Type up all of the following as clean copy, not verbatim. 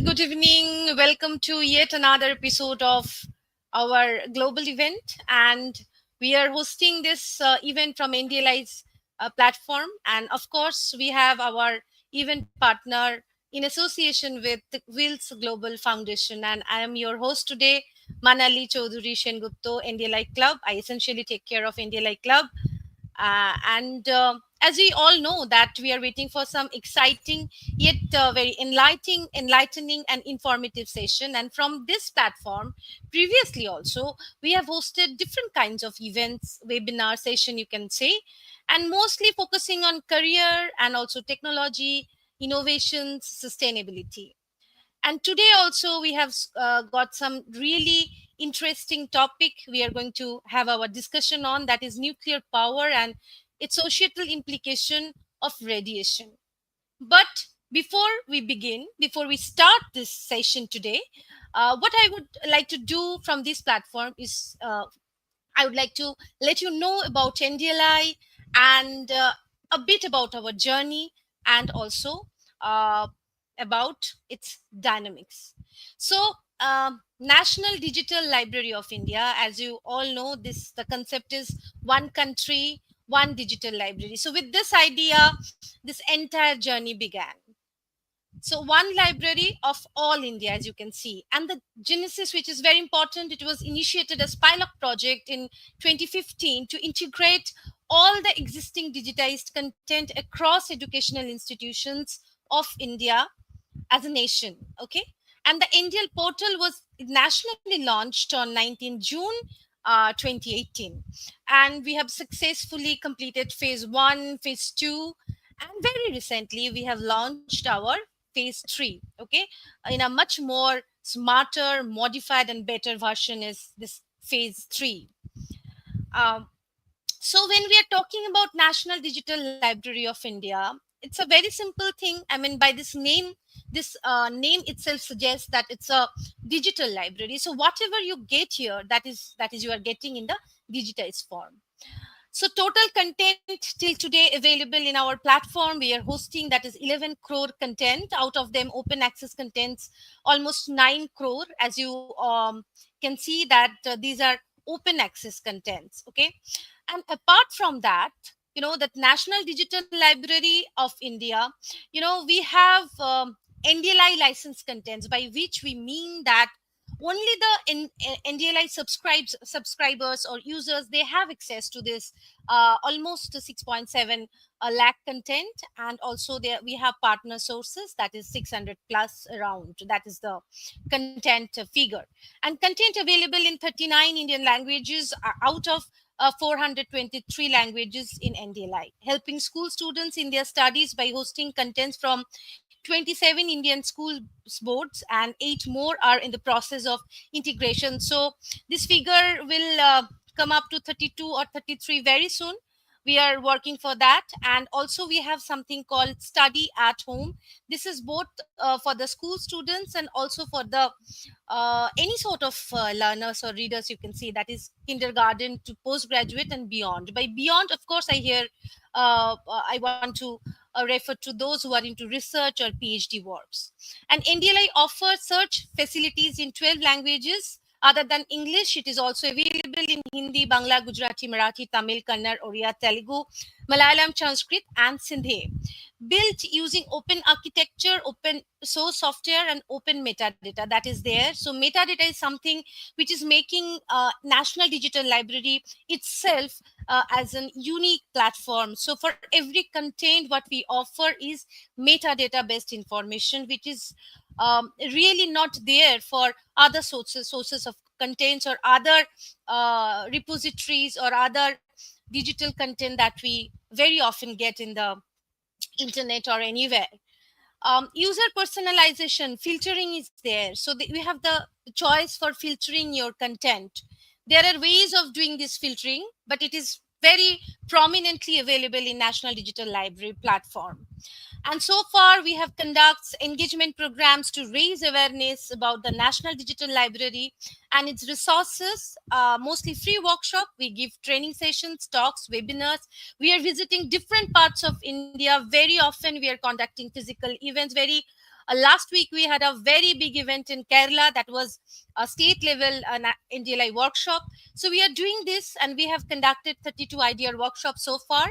good evening. Welcome to yet another episode of our global event. And we are hosting this event from NDLI's platform. And of course, we have our event partner in association with the Wills Global Foundation. And I am your host today, Manali Chaudhuri Shengupto, NDLI Club. I essentially take care of NDLI Club. And as we all know that we are waiting for some exciting yet very enlightening and informative session. And from this platform, previously also we have hosted different kinds of events, webinar session, you can say, and mostly focusing on career and also technology, innovations, sustainability. And today also we have got some really interesting topic we are going to have our discussion on, that is nuclear power and its societal implication of radiation. But before we start this session today, what I would like to do from this platform is I would like to let you know about NDLI and a bit about our journey, and also uh, about its dynamics. So, National Digital Library of India, as you all know, the concept is one country, one digital library. So, with this idea, this entire journey began. So one library of all India, as you can see. And the genesis, which is very important, it was initiated as pilot project in 2015 to integrate all the existing digitized content across educational institutions of India as a nation. Okay. And the Indian portal was nationally launched on 19 June 2018. And we have successfully completed phase one, phase two, and very recently we have launched our phase 3. Okay, in a much more smarter, modified and better version is this phase 3. um, so when we are talking about National Digital Library of India, it's a very simple thing. I mean, by this name, this name itself suggests that it's a digital library. So whatever you get here, that is you are getting in the digitized form. So total content till today available in our platform, we are hosting, that is 11 crore content. Out of them, open access contents almost 9 crore. As you can see that these are open access contents. Okay. And apart from that, that National Digital Library of India, we have NDLI licensed contents, by which we mean that only the NDLI subscribers or users, they have access to this almost 6.7 lakh content. And also there we have partner sources, that is 600 plus around, that is the content figure. And content available in 39 Indian languages out of 423 languages in NDLI, helping school students in their studies by hosting contents from 27 Indian school boards, and 8 more are in the process of integration. So this figure will come up to 32 or 33 very soon. We are working for that. And also we have something called Study at Home. This is both for the school students and also for the any sort of learners or readers, you can see, that is kindergarten to postgraduate and beyond. By beyond, of course, I want to refer to those who are into research or PhD works. And NDLI offers search facilities in 12 languages other than English. It is also available in Hindi, Bangla, Gujarati, Marathi, Tamil, Kannada, Oriya, Telugu, Malayalam, Sanskrit, and Sindhi. Built using open architecture, open source software, and open metadata that is there. So metadata is something which is making National Digital Library itself as an unique platform. So for every content, what we offer is metadata based information, which is really not there for other sources of contents or other repositories or other digital content that we very often get in the internet or anywhere. User personalization filtering is there, so we have the choice for filtering your content. There are ways of doing this filtering, but it is very prominently available in National Digital Library platform. And so far we have conducted engagement programs to raise awareness about the National Digital Library and its resources, mostly free workshop. We give training sessions, talks, webinars. We are visiting different parts of India very often. We are conducting physical events very Last week we had a very big event in Kerala, that was a state level NDLI workshop. So we are doing this, and we have conducted 32 idea workshops so far,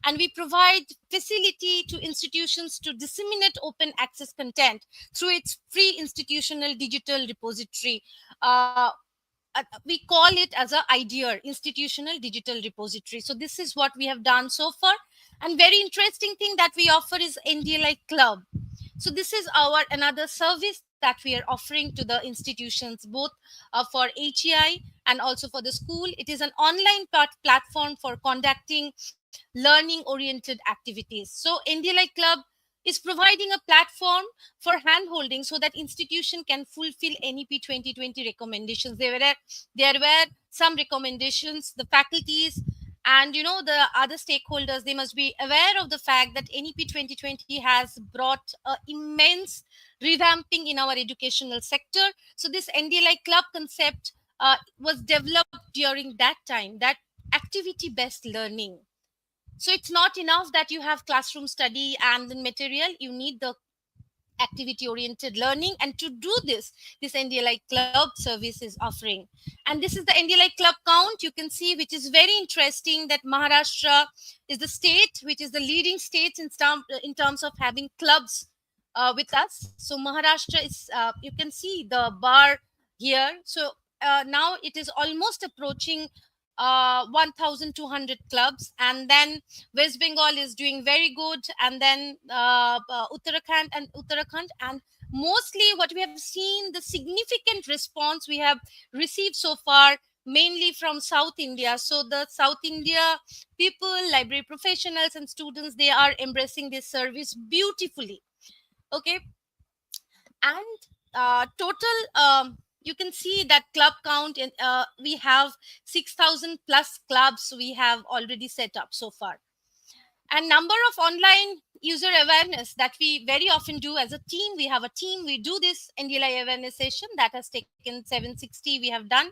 and we provide facility to institutions to disseminate open access content through its free institutional digital repository. We call it as a IDEA, institutional digital repository. So this is what we have done so far. And very interesting thing that we offer is NDLI Club. So this is our another service that we are offering to the institutions, both for HEI and also for the school. It is an online platform for conducting learning oriented activities. So NDLI Club is providing a platform for hand holding so that institution can fulfill NEP 2020 recommendations. There were some recommendations. The faculties and the other stakeholders, they must be aware of the fact that NEP 2020 has brought immense revamping in our educational sector. So this NDLI Club concept was developed during that time, that activity based learning. So it's not enough that you have classroom study and the material. You need the activity oriented learning, and to do this NDLI Club service is offering. And this is the NDLI Club count, you can see, which is very interesting, that Maharashtra is the state which is the leading state in terms of having clubs with us. So Maharashtra is, you can see the bar here. So now it is almost approaching 1200 clubs. And then West Bengal is doing very good, and then Uttarakhand, and mostly what we have seen, the significant response we have received so far, mainly from South India. So the South India people, library professionals, and students, they are embracing this service beautifully. Okay, and total. You can see that club count in, we have 6,000 plus clubs we have already set up so far. And number of online user awareness that we very often do as a team. We have a team, we do this NDLI awareness session that has taken 760 we have done.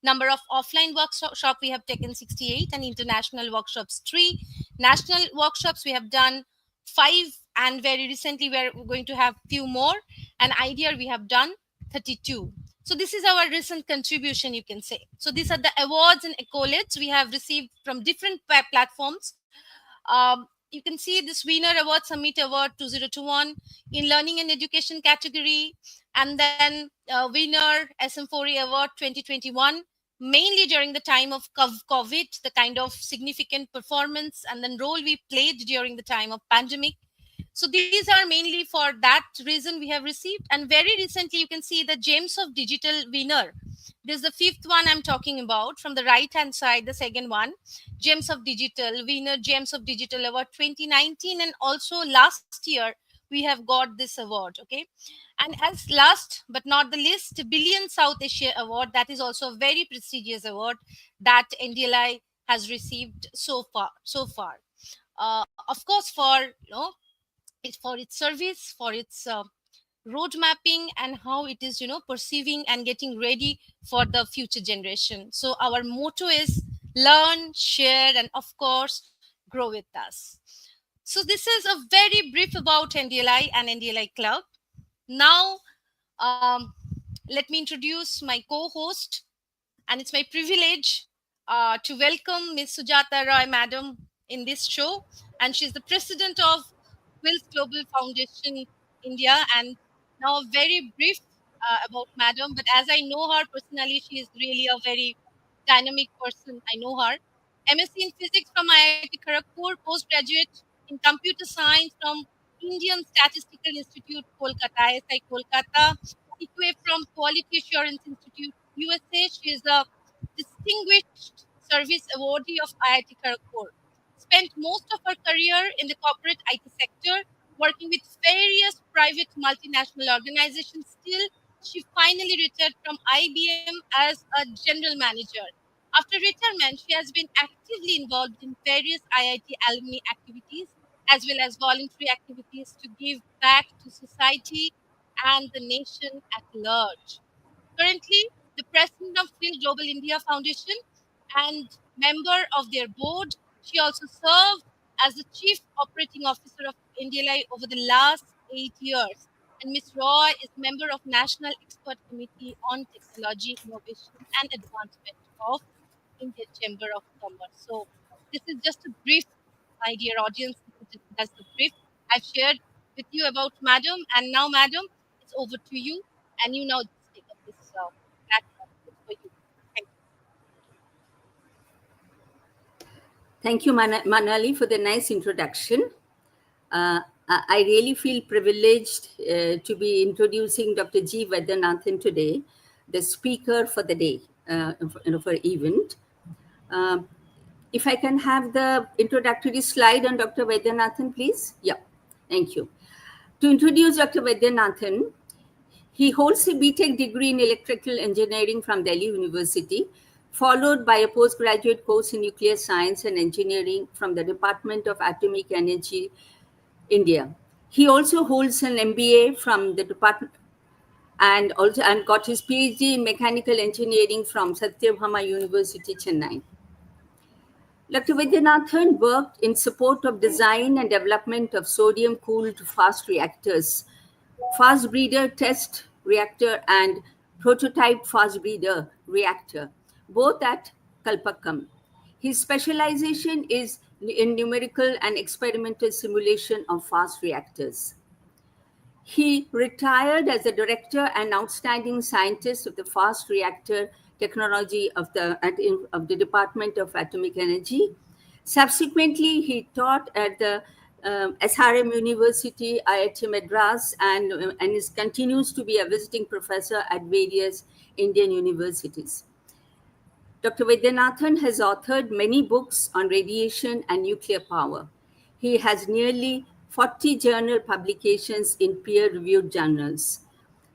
Number of offline workshop we have taken 68, and international workshops 3. National workshops we have done 5, and very recently we are going to have few more. And idea we have done 32. So this is our recent contribution, you can say. So these are the awards and accolades we have received from different platforms. You can see this Winner Award, Summit Award 2021 in Learning and Education category, and then Winner SM4E Award 2021, mainly during the time of COVID, the kind of significant performance and then role we played during the time of pandemic. So these are mainly for that reason we have received. And very recently, you can see the James of Digital Winner. This is the fifth one I'm talking about. From the right hand side, the second one, Gems of Digital Winner, Gems of Digital Award 2019, and also last year we have got this award. Okay, and as last but not the least, Billion South Asia Award. That is also a very prestigious award that NDLI has received so far. Of course, for it's for its service, for its road mapping, and how it is perceiving and getting ready for the future generation. So our motto is learn, share, and of course grow with us. So this is a very brief about NDLI and NDLI Club. Now let me introduce my co-host, and it's my privilege to welcome Ms. Sujata Roy, Madam, in this show. And she's the president of Wills Global Foundation India. And now, a very brief about Madam, but as I know her personally, she is really a very dynamic person. I know her. MSc in Physics from IIT Kharagpur, postgraduate in Computer Science from Indian Statistical Institute, Kolkata, ISI Kolkata, EQA from Quality Assurance Institute, USA. She is a distinguished service awardee of IIT Kharagpur. Spent most of her career in the corporate IT sector, working with various private multinational organizations. Still, she finally retired from IBM as a general manager. After retirement, she has been actively involved in various IIT alumni activities as well as voluntary activities to give back to society and the nation at large. Currently, the president of Phil Global India Foundation and member of their board. She also served as the chief operating officer of India over the last 8 years. and Ms. Roy is member of National Expert Committee on Technology, Innovation and Advancement of Indian Chamber of Commerce. So this is just a brief, my dear audience. That's the brief I've shared with you about Madam. And now, Madam, it's over to you, and you now just take up this platform. It's for you. Thank Thank you, Manali, for the nice introduction. I really feel privileged to be introducing Dr. G. Vaidyanathan today, the speaker for the day, for event. Um, if I can have the introductory slide on Dr. Vaidyanathan, please. Yeah, thank you. To introduce Dr. Vaidyanathan, he holds a BTech degree in electrical engineering from Delhi University, followed by a postgraduate course in nuclear science and engineering from the Department of Atomic Energy, India. He also holds an MBA from the department and got his PhD in mechanical engineering from Satyabhama University, Chennai. Dr. Vidyanathan worked in support of design and development of sodium-cooled fast reactors, fast breeder test reactor and prototype fast breeder reactor, both at Kalpakkam. His specialization is in numerical and experimental simulation of fast reactors. He retired as a director and outstanding scientist of the fast reactor technology of the Department of Atomic Energy. Subsequently, he taught at the SRM University, IIT Madras, and continues to be a visiting professor at various Indian universities. Dr. Vidyanathan has authored many books on radiation and nuclear power. He has nearly 40 journal publications in peer-reviewed journals.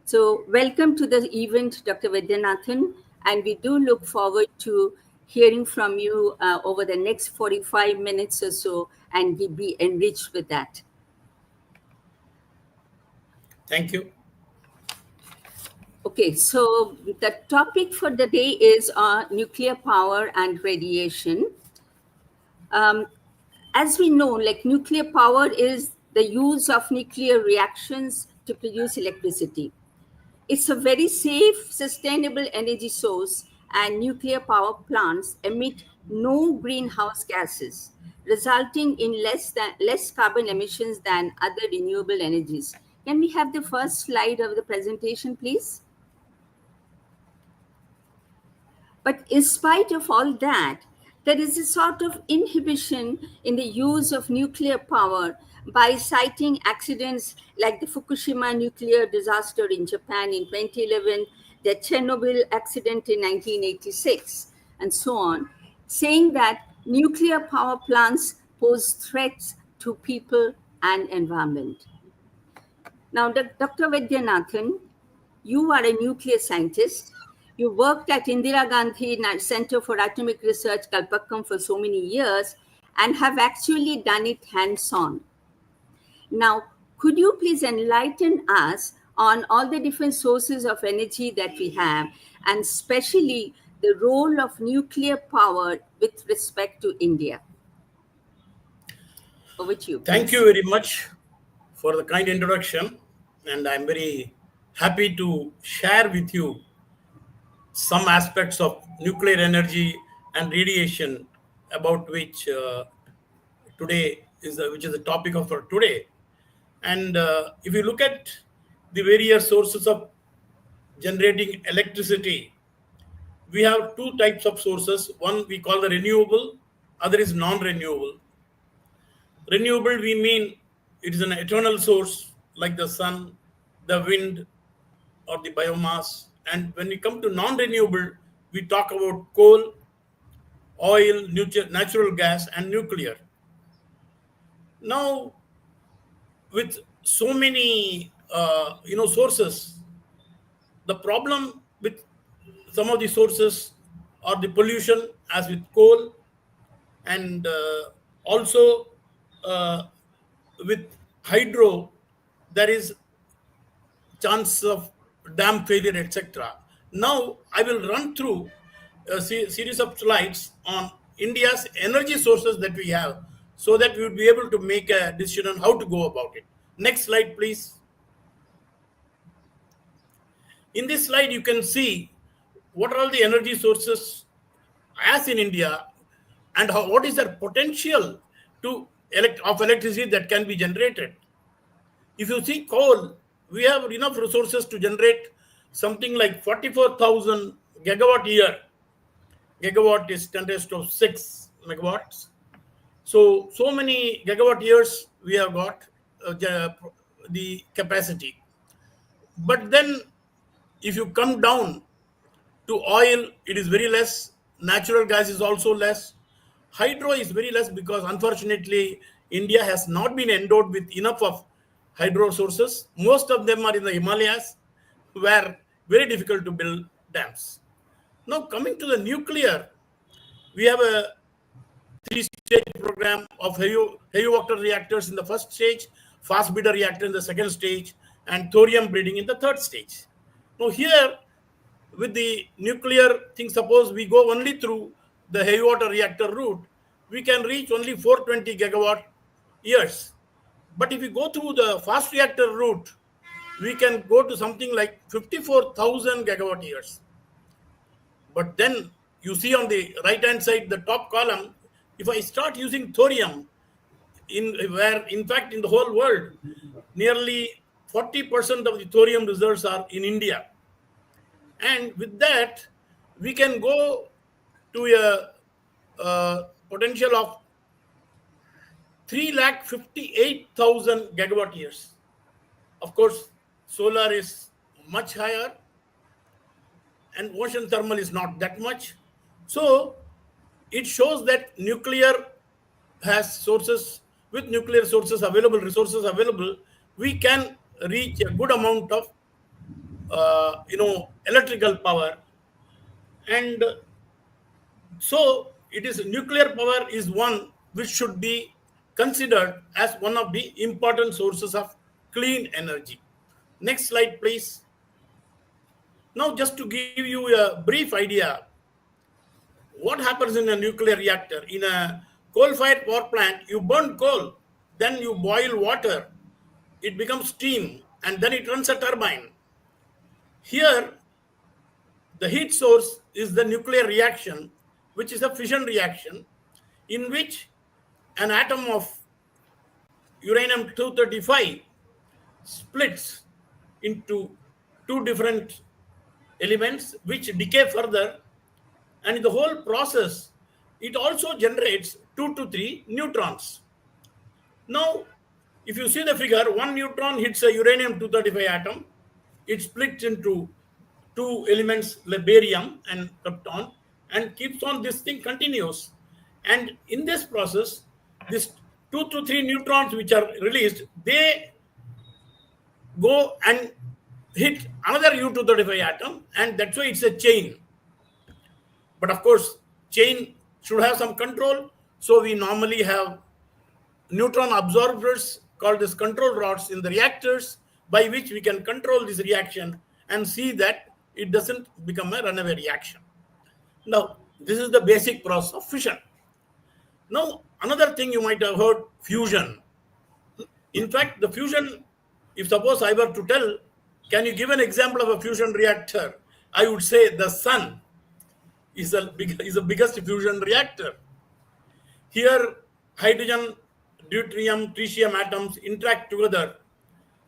So welcome to the event, Dr. Vidyanathan, and we do look forward to hearing from you over the next 45 minutes or so, and we'll be enriched with that. Thank you. Okay, so the topic for the day is nuclear power and radiation. Um, as we know, like nuclear power is the use of nuclear reactions to produce electricity. It's a very safe, sustainable energy source, and nuclear power plants emit no greenhouse gases, resulting in less carbon emissions than other renewable energies. Can we have the first slide of the presentation, please? But in spite of all that, there is a sort of inhibition in the use of nuclear power by citing accidents like the Fukushima nuclear disaster in Japan in 2011, the Chernobyl accident in 1986, and so on, saying that nuclear power plants pose threats to people and environment. Now, Dr. Vaidyanathan, you are a nuclear scientist. You worked at Indira Gandhi Center for Atomic Research, Kalpakkam, for so many years and have actually done it hands-on. Now, could you please enlighten us on all the different sources of energy that we have, and especially the role of nuclear power with respect to India? Over to you, Thank please. you very much for the kind introduction. And I'm very happy to share with you some aspects of nuclear energy and radiation about which which is the topic of our today. And if you look at the various sources of generating electricity, we have two types of sources. One we call the renewable, other is non-renewable. Renewable, we mean it is an eternal source like the sun, the wind, or the biomass. And when we come to non-renewable, we talk about coal, oil, natural gas, and nuclear. Now, with so many sources, the problem with some of the sources are the pollution, as with coal, and also uh, with hydro, there is chance of dam failure, etc. Now, I will run through a series of slides on India's energy sources that we have so that we would be able to make a decision on how to go about it. Next slide, please. In this slide, you can see what are all the energy sources as in India, and what is their potential of electricity that can be generated. If you see coal, we have enough resources to generate something like 44,000 gigawatt year. Gigawatt is 10 raised to 6 megawatts. So many gigawatt years we have got the capacity. But then if you come down to oil, it is very less. Natural gas is also less. Hydro is very less because unfortunately India has not been endowed with enough of hydro sources. Most of them are in the Himalayas, where very difficult to build dams. Now coming to the nuclear, we have a three-stage program of heavy water reactors in the first stage, fast breeder reactor in the second stage, and thorium breeding in the third stage. Now here, with the nuclear thing, suppose we go only through the heavy water reactor route, we can reach only 420 gigawatt years. But if we go through the fast reactor route, we can go to something like 54,000 gigawatt years. But then you see on the right hand side, the top column, if I start using thorium, in fact in the whole world, nearly 40% of the thorium reserves are in India. And with that, we can go to a potential of 3,58,000 gigawatt years. Of course, solar is much higher, and ocean thermal is not that much. So it shows that nuclear has sources. With nuclear resources available, we can reach a good amount of electrical power. And so it is nuclear power is one which should be considered as one of the important sources of clean energy. Next slide, please. Now, just to give you a brief idea, what happens in a nuclear reactor? In a coal-fired power plant, you burn coal, then you boil water, it becomes steam, and then it runs a turbine. Here, the heat source is the nuclear reaction, which is a fission reaction in which an atom of uranium 235 splits into two different elements which decay further, and in the whole process it also generates 2 to 3 neutrons. Now if you see the figure, one neutron hits a uranium 235 atom, it splits into two elements like barium and krypton, and keeps on, this thing continues. And in this process, this 2 to 3 neutrons which are released, they go and hit another U235 atom, and that's why it's a chain. But of course, chain should have some control. So we normally have neutron absorbers called as control rods in the reactors, by which we can control this reaction and see that it doesn't become a runaway reaction. Now, this is the basic process of fission. Now, another thing you might have heard, fusion. In fact, the fusion, if suppose I were to tell, can you give an example of a fusion reactor? I would say the sun is the biggest fusion reactor. Here, hydrogen, deuterium, tritium atoms interact together,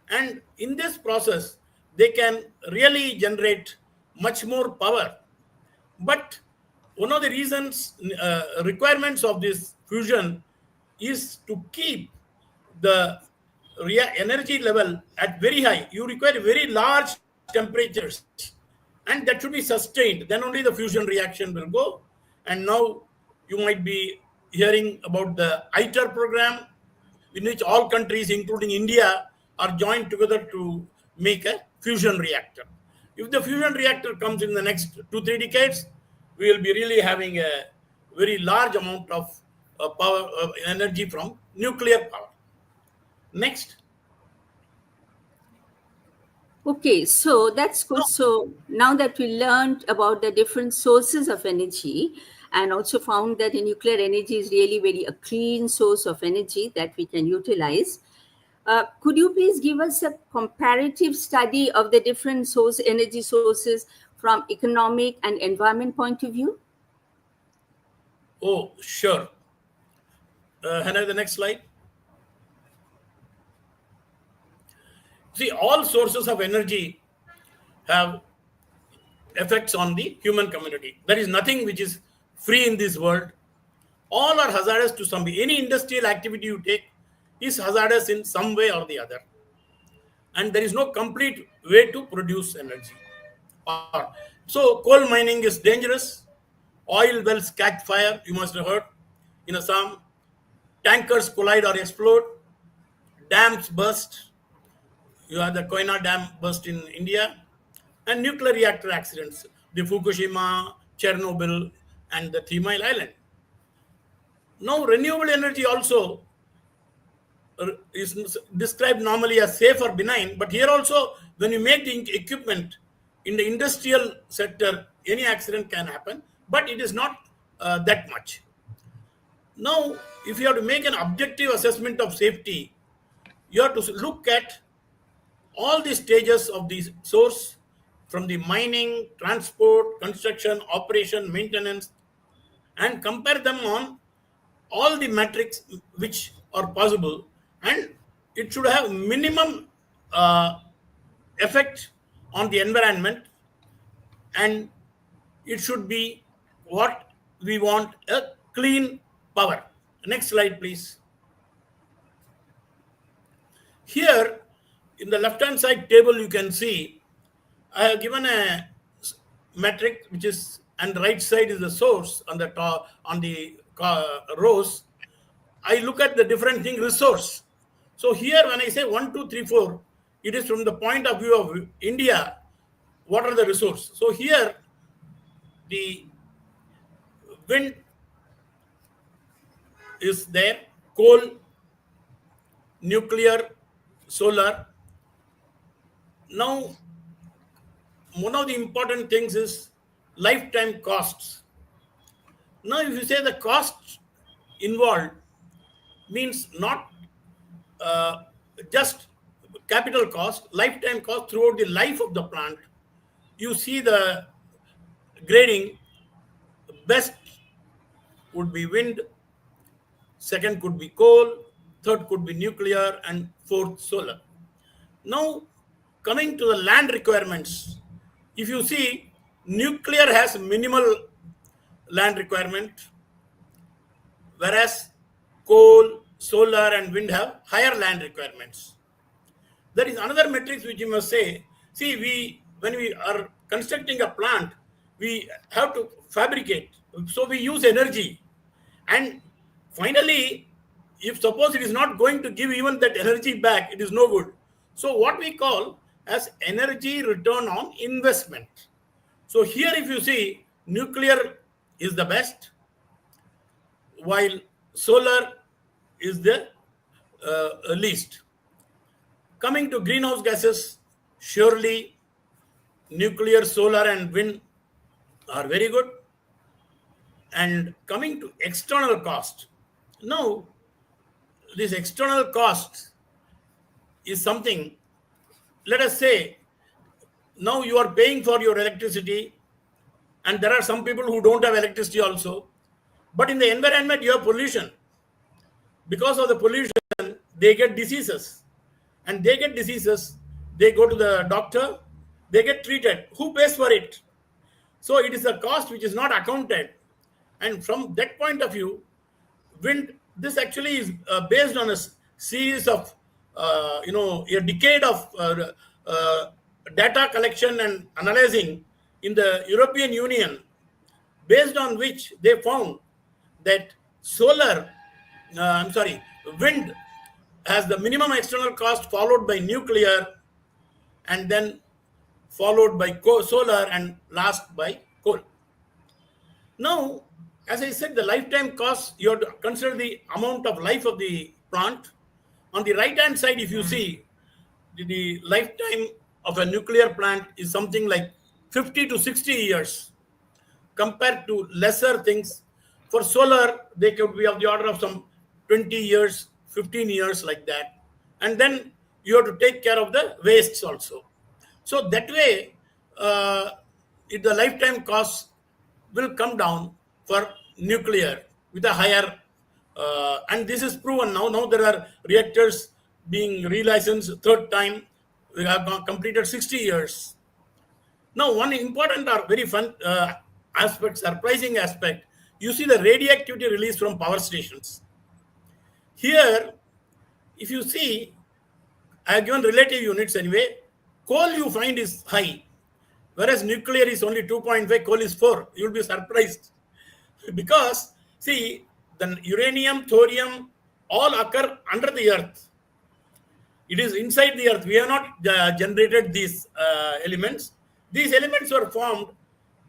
and in this process, they can really generate much more power. But one of the requirements of this fusion is to keep the energy level at very high. You require very large temperatures, and that should be sustained. Then only the fusion reaction will go. And now you might be hearing about the ITER program, in which all countries, including India, are joined together to make a fusion reactor. If the fusion reactor comes in the next 2-3 decades, we will be really having a very large amount of power, energy from nuclear power. Next. Okay, so that's good. So now that we learned about the different sources of energy, and also found that the nuclear energy is really very a clean source of energy that we can utilize, Could you please give us a comparative study of the different energy sources from economic and environment point of view? Oh, sure. Hannah, the next slide. See, all sources of energy have effects on the human community. There is nothing which is free in this world. All are hazardous to some way. Any industrial activity you take is hazardous in some way or the other. And there is no complete way to produce energy. So coal mining is dangerous. Oil wells catch fire, you must have heard in Assam. Tankers collide or explode. Dams burst. You have the Koyna Dam burst in India. And nuclear reactor accidents, the Fukushima, Chernobyl, and the 3 Mile Island. Now, renewable energy also is described normally as safe or benign, but here also, when you make the equipment in the industrial sector, any accident can happen, but it is not that much. Now, if you have to make an objective assessment of safety, you have to look at all the stages of the source, from the mining, transport, construction, operation, maintenance, and compare them on all the metrics which are possible, and it should have minimum uh, effect on the environment, and it should be what we want, a clean power. Next slide, please. Here in the left hand side table you can see I have given a metric which is, and the right side is the source on the top on the rows. I look at the different thing resource. So here when I say 1, 2, 3, 4, it is from the point of view of India. What are the resources? So here the wind is there, coal, nuclear, solar. Now one of the important things is lifetime costs. Now if you say the cost involved means not uh, just capital cost, lifetime cost throughout the life of the plant. You see the grading, best would be wind, second could be coal, third could be nuclear, and fourth solar. Now, coming to the land requirements, if you see, nuclear has minimal land requirement, whereas coal, solar, and wind have higher land requirements. There is another metrics which you must say. See, we when we are constructing a plant, we have to fabricate. So we use energy, and finally, if suppose it is not going to give even that energy back, it is no good. So what we call as energy return on investment. So here, if you see, nuclear is the best, while solar is the least. Coming to greenhouse gases, surely nuclear, solar, and wind are very good. And coming to external cost, now this external cost is something, let us say, now you are paying for your electricity, and there are some people who don't have electricity also. But in the environment, you have pollution. Because of the pollution, they get diseases. And they get diseases, they go to the doctor, they get treated. Who pays for it? So it is a cost which is not accounted. And from that point of view, wind, this actually is based on a series of, a decade of data collection and analyzing in the European Union, based on which they found that wind has the minimum external cost, followed by nuclear, and then followed by solar, and last by coal. Now, as I said, the lifetime cost, you have to consider the amount of life of the plant. On the right hand side, if you see, the lifetime of a nuclear plant is something like 50 to 60 years compared to lesser things. For solar, they could be of the order of some 20 years, 15 years, like that. and then you have to take care of the wastes also. So that way, uh, the lifetime cost will come down for nuclear with a higher, and this is proven now. Now there are reactors being relicensed third time. We have completed 60 years. Now, one important or very fun aspect, surprising aspect, you see the radioactivity released from power stations. Here, if you see, I have given relative units anyway. Coal you find is high, whereas nuclear is only 2.5, coal is 4. You will be surprised. Because, see, the uranium, thorium all occur under the earth. It is inside the earth. We have not generated these elements. These elements were formed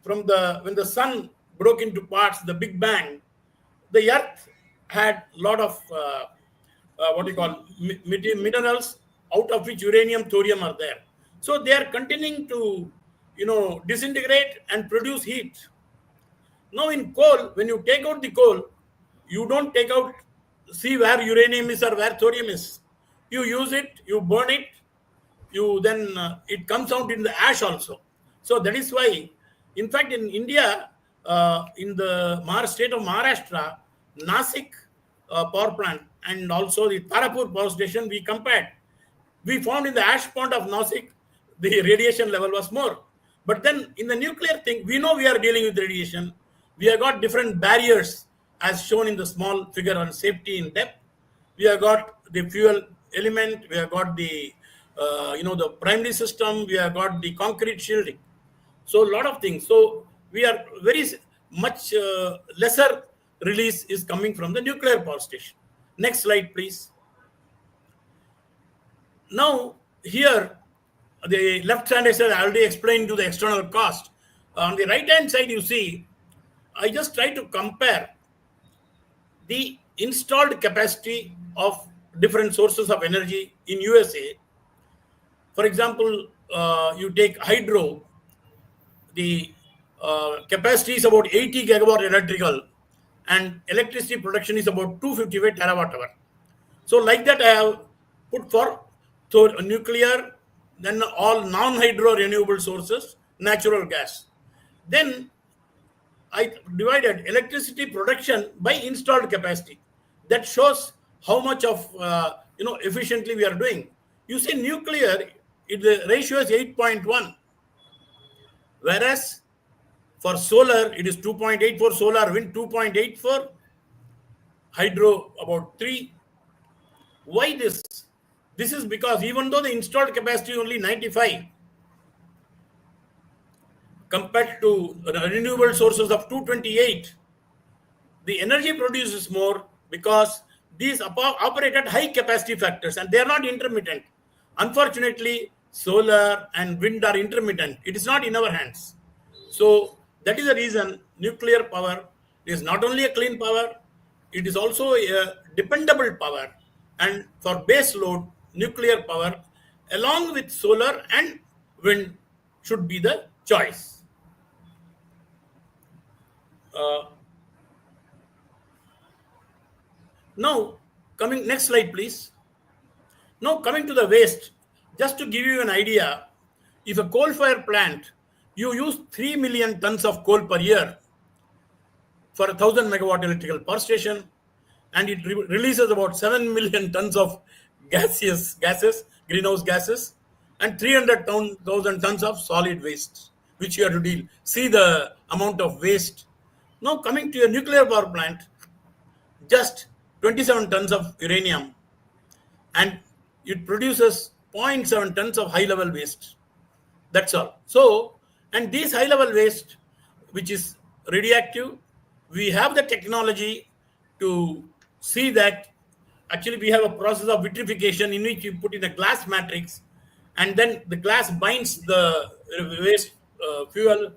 from when the sun broke into parts, the Big Bang. The earth had a lot of what you call minerals, out of which uranium, thorium are there. So they are continuing to, disintegrate and produce heat. Now in coal, when you take out the coal, you don't take out, see where uranium is or where thorium is. You use it, you burn it, you then it comes out in the ash also. So that is why, in fact, in India, in the state of Maharashtra, Nasik power plant and also the Tarapur power station, we compared. We found in the ash pond of Nasik, the radiation level was more. But then in the nuclear thing, we know we are dealing with radiation. We have got different barriers as shown in the small figure on safety in depth. We have got the fuel element. We have got the, the primary system. We have got the concrete shielding. So a lot of things. So we are very much lesser release is coming from the nuclear power station. Next slide, please. Now, here, the left hand side, I already explained to the external cost. On the right hand side, you see, I just try to compare the installed capacity of different sources of energy in USA. For example, you take hydro, the capacity is about 80 gigawatt electrical, and electricity production is about 255 terawatt hour. So like that, I have put for nuclear, then all non-hydro renewable sources, natural gas. Then I divided electricity production by installed capacity. That shows how much of efficiently we are doing. You see, nuclear, the ratio is 8.1, whereas for solar it is 2.8 for solar, wind 2.8 for hydro about 3. Why this? This is because even though the installed capacity only 95 compared to renewable sources of 228, the energy produced is more because these operate at high capacity factors and they are not intermittent. Unfortunately, solar and wind are intermittent. It is not in our hands. So that is the reason nuclear power is not only a clean power, it is also a dependable power. And for base load, nuclear power along with solar and wind should be the choice. Uh, Now, coming next slide, please. Now, coming to the waste, just to give you an idea, if a coal fire plant, you use 3 million tons of coal per year for a 1000 megawatt electrical power station, and it releases about 7 million tons of gases, greenhouse gases, and 300,000 tons of solid waste, which you have to deal. See the amount of waste. Now, coming to a nuclear power plant, just 27 tons of uranium, and it produces zero point 0.7 tons of high level waste. That's all. So, and these high level waste, which is radioactive, we have the technology to see that actually we have a process of vitrification in which you put in a glass matrix, and then the glass binds the waste fuel,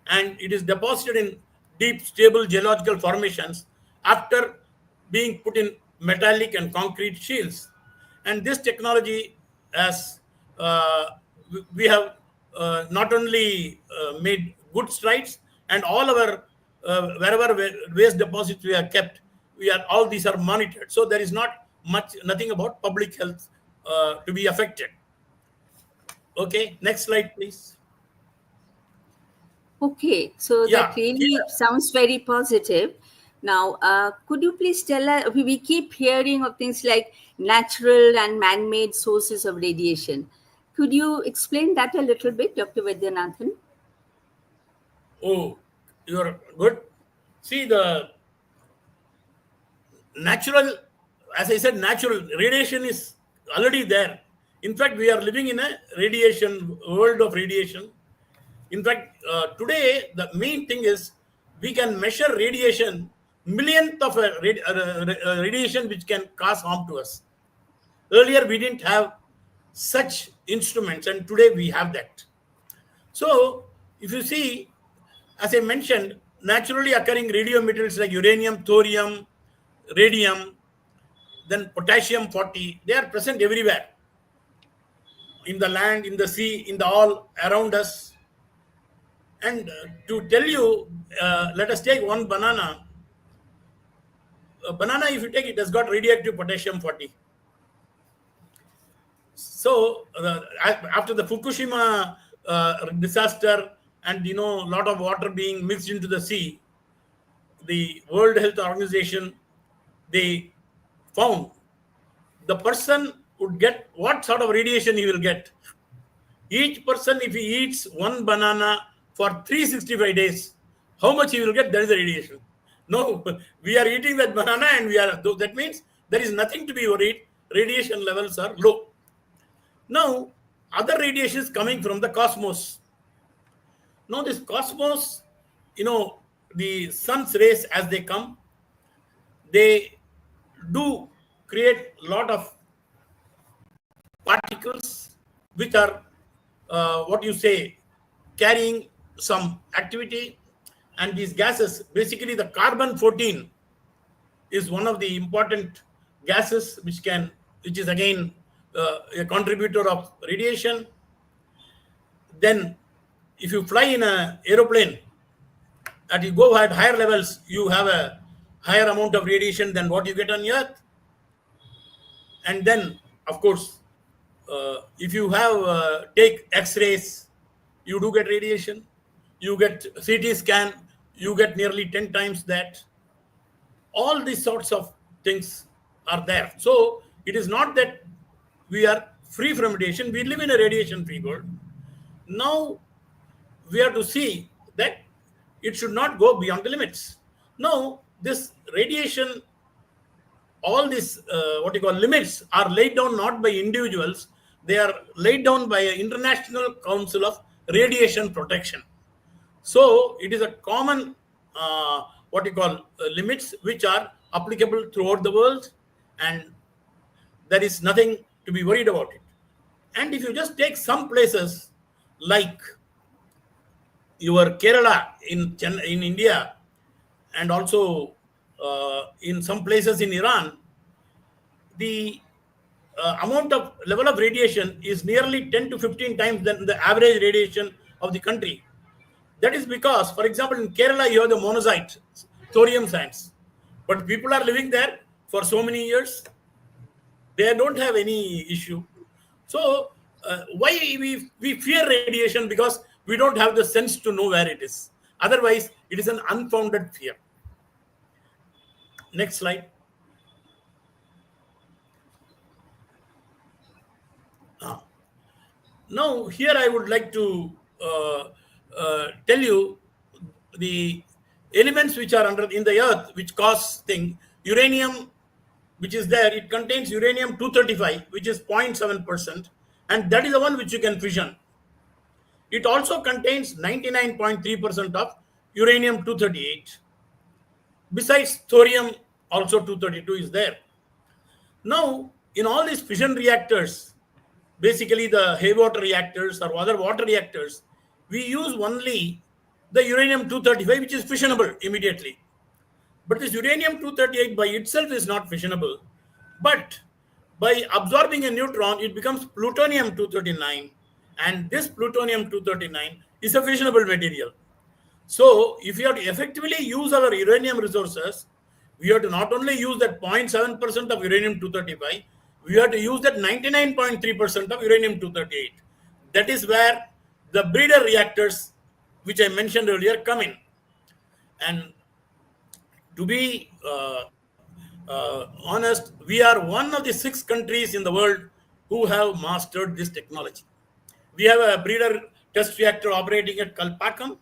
and it is deposited in deep stable geological formations after being put in metallic and concrete shields. And this technology has we have not only made good strides, and all our wherever waste deposits we are kept, we are all these are monitored. So there is not much nothing about public health to be affected. Okay, next slide, please. Okay, so that Yeah, really here, sounds very positive. Now, could you please tell us? We keep hearing of things like natural and man made sources of radiation. Could you explain that a little bit, Dr. Vaidyanathan? oh, you're good. See, the natural, as I said, natural radiation is already there. In fact, we are living in a radiation world of radiation. In fact, today the main thing is we can measure radiation, millionth of a radiation which can cause harm to us. Earlier, we didn't have such instruments, and today we have that. So, if you see, as I mentioned, naturally occurring radiomaterials like uranium, thorium, radium, then potassium 40, they are present everywhere, in the land, in the sea, in the all around us. And to tell you, let us take one banana. A banana, if you take it, has got radioactive potassium 40. So after the Fukushima disaster, and a lot of water being mixed into the sea, the World Health Organization, they found the person would get what sort of radiation he will get. Each person, if he eats one banana for 365 days, how much he will get? That is the radiation. No, we are eating that banana, and that means there is nothing to be worried. Radiation levels are low. Now, other radiation is coming from the cosmos. Now, this cosmos, the sun's rays as they come, they do create a lot of particles which are what you say carrying some activity, and these gases, basically the carbon 14 is one of the important gases which is again a contributor of radiation. Then if you fly in a aeroplane and you go at higher levels, you have a higher amount of radiation than what you get on earth. And then, of course, if you have take x-rays, you do get radiation. You get CT scan, you get nearly 10 times that. All these sorts of things are there. So it is not that we are free from radiation. We live in a radiation free world. Now we have to see that it should not go beyond the limits. Now this radiation, all these what you call limits are laid down not by individuals, they are laid down by an international council of radiation protection. So it is a common what you call limits which are applicable throughout the world, and there is nothing to be worried about it. And if you just take some places like your Kerala in India, and also in some places in Iran, the amount of level of radiation is nearly 10 to 15 times than the average radiation of the country. That is because, for example, in Kerala, you have the monazite, thorium sands. But people are living there for so many years, they don't have any issue. So, why we fear radiation? Because we don't have the sense to know where it is. Otherwise, it is an unfounded fear. Next slide. Ah. Now, here I would like to tell you the elements which are under in the earth which cause thing. Uranium, which is there, it contains uranium 235, which is 0.7%, and that is the one which you can fission. It also contains 99.3% of uranium 238. Besides thorium, also 232 is there. Now, in all these fission reactors, basically the hay water reactors or other water reactors, we use only the uranium 235, which is fissionable immediately. But this uranium 238 by itself is not fissionable. But by absorbing a neutron, it becomes plutonium 239. And this plutonium 239 is a fissionable material. So, if we have to effectively use our uranium resources, we have to not only use that 0.7% of uranium 235, we have to use that 99.3% of uranium 238. That is where the breeder reactors, which I mentioned earlier, come in. And to be honest, we are one of the 6 countries in the world who have mastered this technology. We have a breeder test reactor operating at Kalpakkam,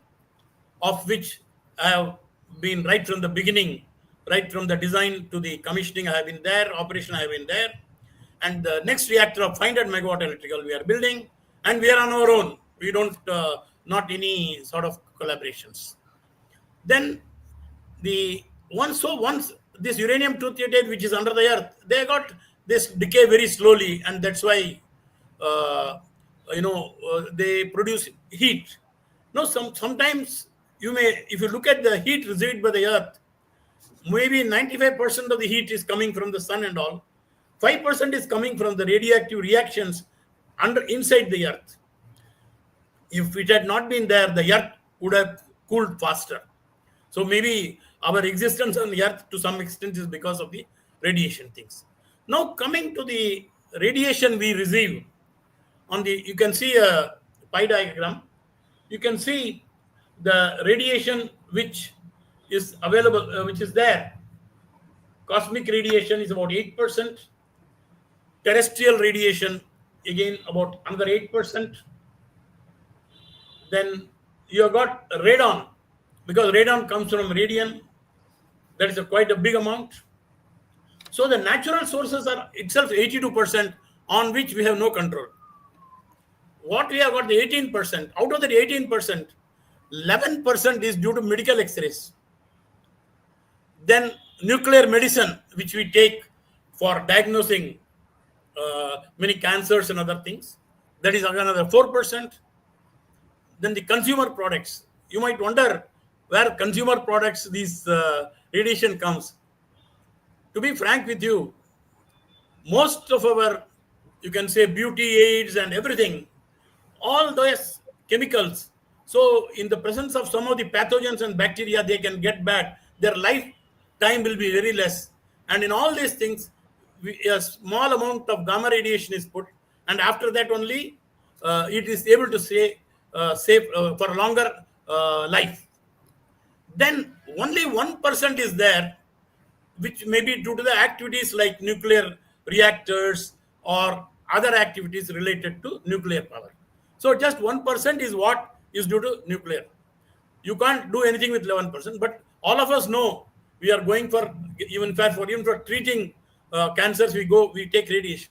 of which I have been right from the beginning, right from the design to the commissioning. I have been there, operation I have been there. And the next reactor of 500 megawatt electrical we are building, and we are on our own. We don't, not any sort of collaborations. Then the once this uranium 238 which is under the earth, they got this decay very slowly, and that's why uh, they produce heat. No, sometimes you may, if you look at the heat received by the earth, maybe 95% of the heat is coming from the sun and all. 5% is coming from the radioactive reactions under inside the earth. If it had not been there, the earth would have cooled faster. So maybe our existence on the earth to some extent is because of the radiation things. Now coming to the radiation we receive, on the, you can see a pie diagram. You can see the radiation which is available, which is there. Cosmic radiation is about 8%. Terrestrial radiation, again, about another 8%. Then you have got radon, because radon comes from radium. That is quite a big amount. So the natural sources are itself 82%, on which we have no control. What we have got, the 18%, out of that 18%, 11% is due to medical x-rays. Then nuclear medicine, which we take for diagnosing many cancers and other things, that is another 4%. Then the consumer products. You might wonder where consumer products, these radiation comes. To be frank with you, most of our, you can say, beauty aids and everything, all those chemicals, so in the presence of some of the pathogens and bacteria, they can get bad. Their lifetime will be very less. And in all these things, a small amount of gamma radiation is put, and after that only it is able to stay safe for a longer life. Then only 1% is there, which may be due to the activities like nuclear reactors or other activities related to nuclear power. So just 1% is what is due to nuclear. You can't do anything with 11%, but all of us know we are going for, even for treating cancers, we take radiation.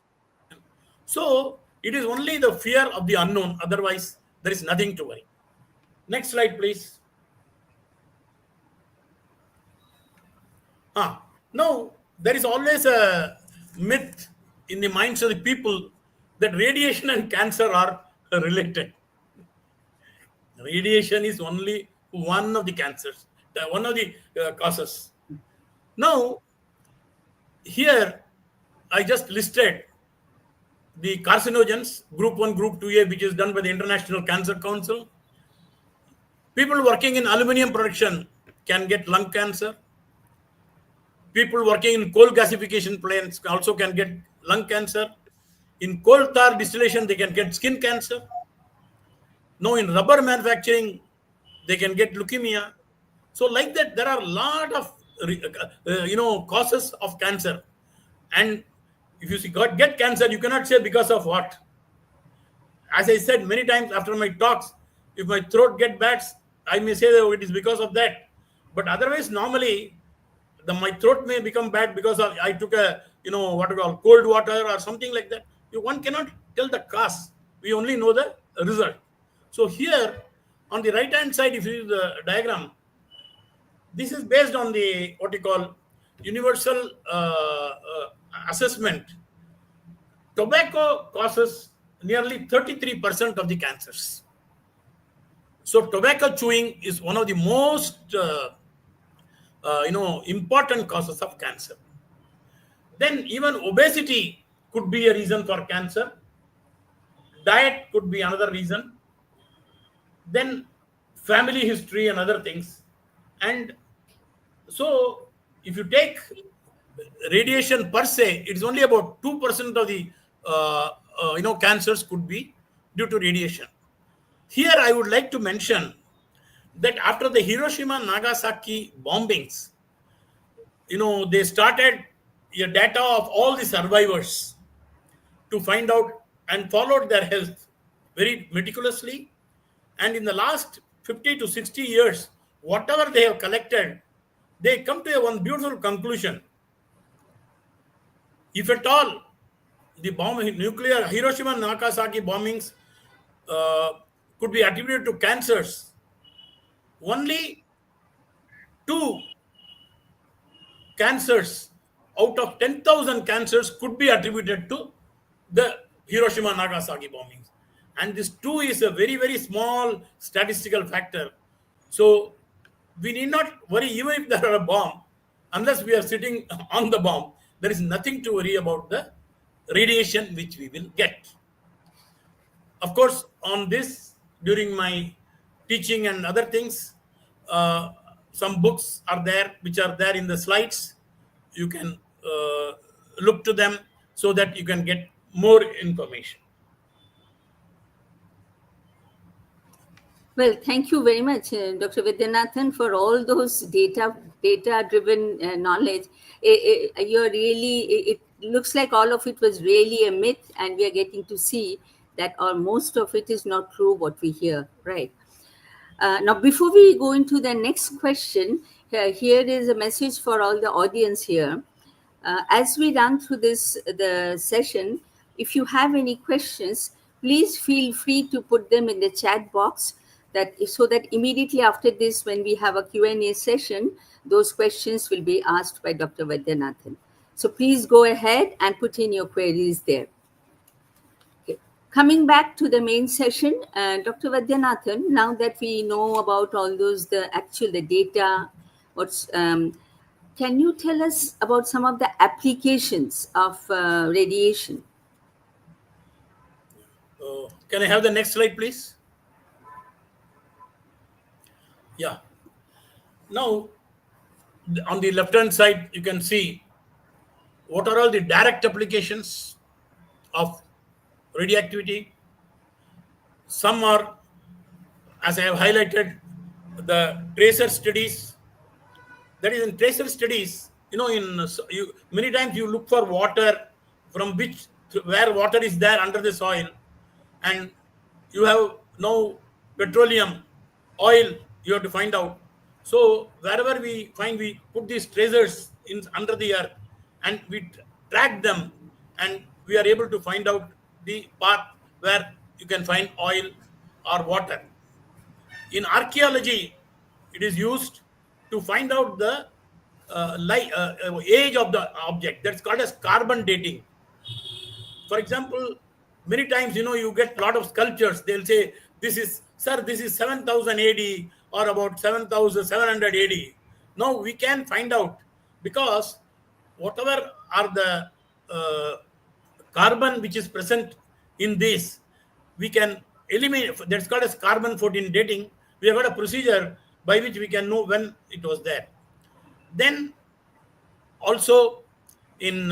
So it is only the fear of the unknown. Otherwise, there is nothing to worry. Next slide, please. Now, there is always a myth in the minds of the people that radiation and cancer are related. Radiation is only one of the cancers, one of the causes. Now, here I just listed the carcinogens, group 1, group 2A, which is done by the International Cancer Council. People working in aluminum production can get lung cancer. People working in coal gasification plants also can get lung cancer. In coal tar distillation, they can get skin cancer. Now, in rubber manufacturing, they can get leukemia. So, like that, there are a lot of causes of cancer. And if you see, get cancer, you cannot say because of what. As I said many times after my talks, if my throat gets bad, I may say that it is because of that. But otherwise, normally, my throat may become bad because of I took a what you call cold water or something like that. One cannot tell the cause. We only know the result. So here on the right hand side, if you use the diagram, this is based on the what you call universal assessment. Tobacco causes nearly 33% of the cancers. So tobacco chewing is one of the most important causes of cancer. Then even obesity could be a reason for cancer. Diet could be another reason. Then family history and other things. And so if you take radiation per se, it's only about 2% of the cancers could be due to radiation. Here, I would like to mention that after the Hiroshima Nagasaki bombings, they started a data of all the survivors to find out and followed their health very meticulously. And in the last 50 to 60 years, whatever they have collected, they come to a one beautiful conclusion. If at all the nuclear Hiroshima and Nagasaki bombings uh, could be attributed to cancers, only two cancers out of 10,000 cancers could be attributed to the Hiroshima and Nagasaki bombings. And this two is a very, very small statistical factor. So we need not worry even if there are a bomb, unless we are sitting on the bomb, there is nothing to worry about the radiation which we will get. Of course, on this, during my teaching and other things, uh, some books are there which are there in the slides. You can look to them so that you can get more information. Well, thank you very much, Dr. Vidyanathan, for all those data-driven knowledge. You're really, it looks like all of it was really a myth, and we are getting to see that most of it is not true what we hear, right? Now, before we go into the next question, here is a message for all the audience here. As we run through the session, if you have any questions, please feel free to put them in the chat box, so that immediately after this, when we have a Q&A session, those questions will be asked by Dr. Vaidyanathan. So please go ahead and put in your queries there. Okay. Coming back to the main session, Dr. Vaidyanathan, now that we know about all those, the data, can you tell us about some of the applications of radiation? Can I have the next slide, please? Yeah. Now, on the left hand side, you can see what are all the direct applications of radioactivity. Some are, as I have highlighted, the tracer studies. That is, in tracer studies, many times you look for water from where water is there under the soil, and you have no petroleum, oil. You have to find out. So wherever we find, we put these tracers in under the earth, and we track them, and we are able to find out the path where you can find oil or water. In archaeology, it is used to find out the age of the object. That's called as carbon dating. For example, many times, you get a lot of sculptures. They'll say, this is 7,000 AD or about 7,700 AD. Now we can find out, because whatever are the uh, carbon which is present in this, we can eliminate. That's called as carbon 14 dating. We have got a procedure by which we can know when it was there. Then also in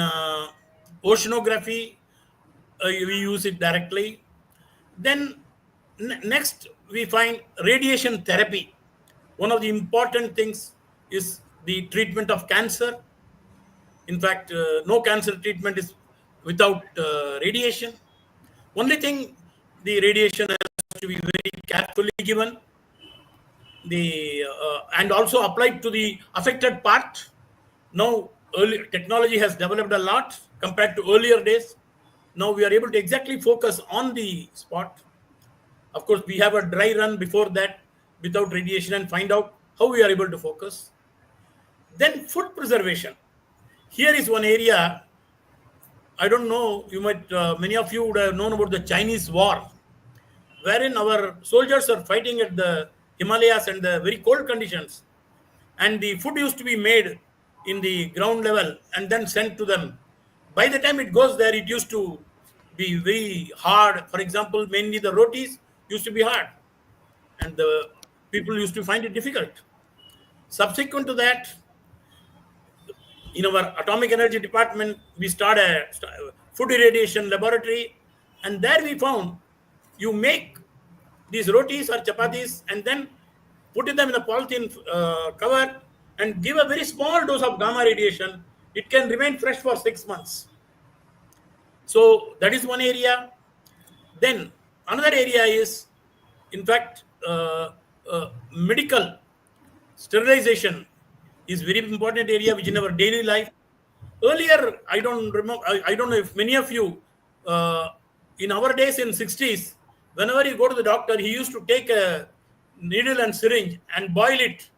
oceanography, we use it directly. Then next we find radiation therapy. One of the important things is the treatment of cancer. In fact, no cancer treatment is without radiation. Only thing, the radiation has to be very carefully given, the and also applied to the affected part. Now, early technology has developed a lot compared to earlier days. Now we are able to exactly focus on the spot. Of course, we have a dry run before that without radiation and find out how we are able to focus. Then food preservation. Here is one area. I don't know. You might many of you would have known about the Chinese war, wherein our soldiers are fighting at the Himalayas and the very cold conditions, and the food used to be made in the ground level and then sent to them. By the time it goes there, it used to be very hard. For example, mainly the rotis used to be hard, and the people used to find it difficult. Subsequent to that, In our atomic energy department, we start a food irradiation laboratory, and there we found you make these rotis or chapatis and then put them in a polythene cover and give a very small dose of gamma radiation. It can remain fresh for 6 months. So that is one area. Then another area is, in fact, medical sterilization is very important area which in our daily life. Earlier, I don't remember. I don't know if many of you, uh, in our days in 60s, whenever you go to the doctor, he used to take a needle and syringe and boil it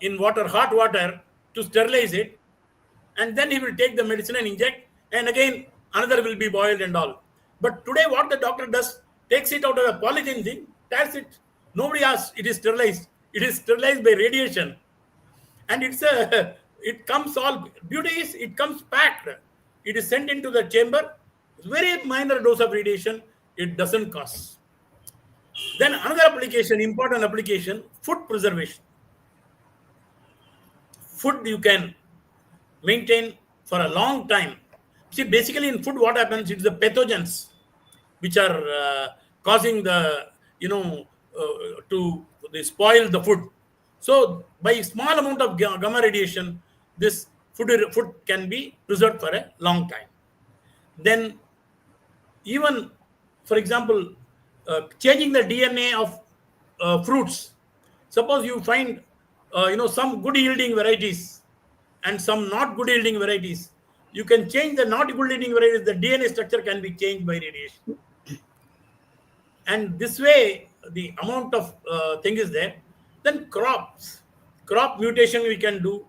in water, hot water, to sterilize it, and then he will take the medicine and inject, and again another will be boiled and all. But today, what the doctor does, takes it out of a polythene thing, tears it. Nobody asks. It is sterilized. It is sterilized by radiation, and it's a. It comes all. Beauty is it comes packed. It is sent into the chamber. Very minor dose of radiation. It doesn't cause. Then another application, important application, food preservation. Food you can maintain for a long time. See, basically in food, what happens? It's the pathogens which are causing the to spoil the food. So by small amount of gamma radiation, this food can be preserved for a long time. Then even, for example, changing the DNA of fruits. Suppose you find some good yielding varieties and some not good yielding varieties. You can change the not good yielding varieties. The DNA structure can be changed by radiation, and this way the amount of thing is there. Then crop mutation we can do,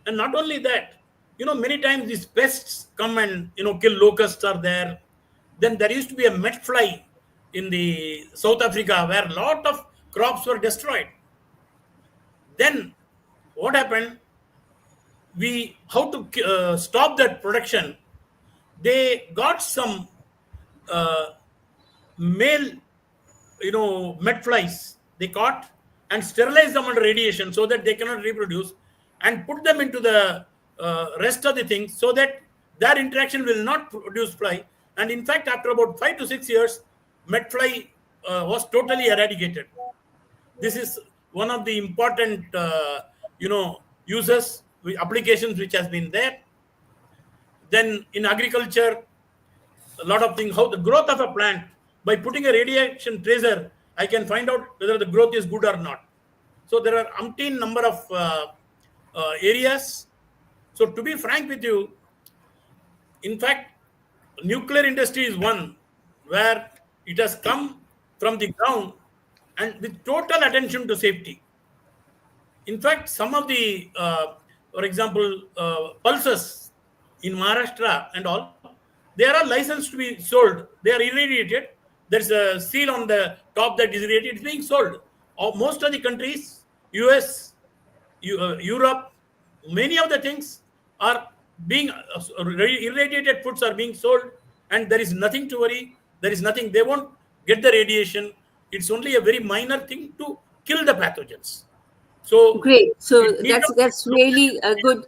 and not only that, many times these pests come and kill. Locusts are there. Then there used to be a met fly in the South Africa where a lot of crops were destroyed. Then what happened? We how to stop that production? They got some uh, male met flies they caught and sterilized them under radiation so that they cannot reproduce, and put them into the rest of the things so that their interaction will not produce fly. And in fact, after about 5 to 6 years, met fly was totally eradicated. This is one of the important uses applications which has been there. Then in agriculture, a lot of things, how the growth of a plant, by putting a radiation tracer, I can find out whether the growth is good or not. So there are umpteen number of areas. So to be frank with you, in fact, nuclear industry is one where it has come from the ground and with total attention to safety. In fact, some of the, for example, pulses in Maharashtra and all, they are all licensed to be sold. They are irradiated. There's a seal on the top that is irradiated. It's being sold. Most of the countries, US, Europe, many of the things are being irradiated foods are being sold, and there is nothing to worry. There is nothing. They won't get the radiation. It's only a very minor thing to kill the pathogens. So Great. So it need not that's look really a good,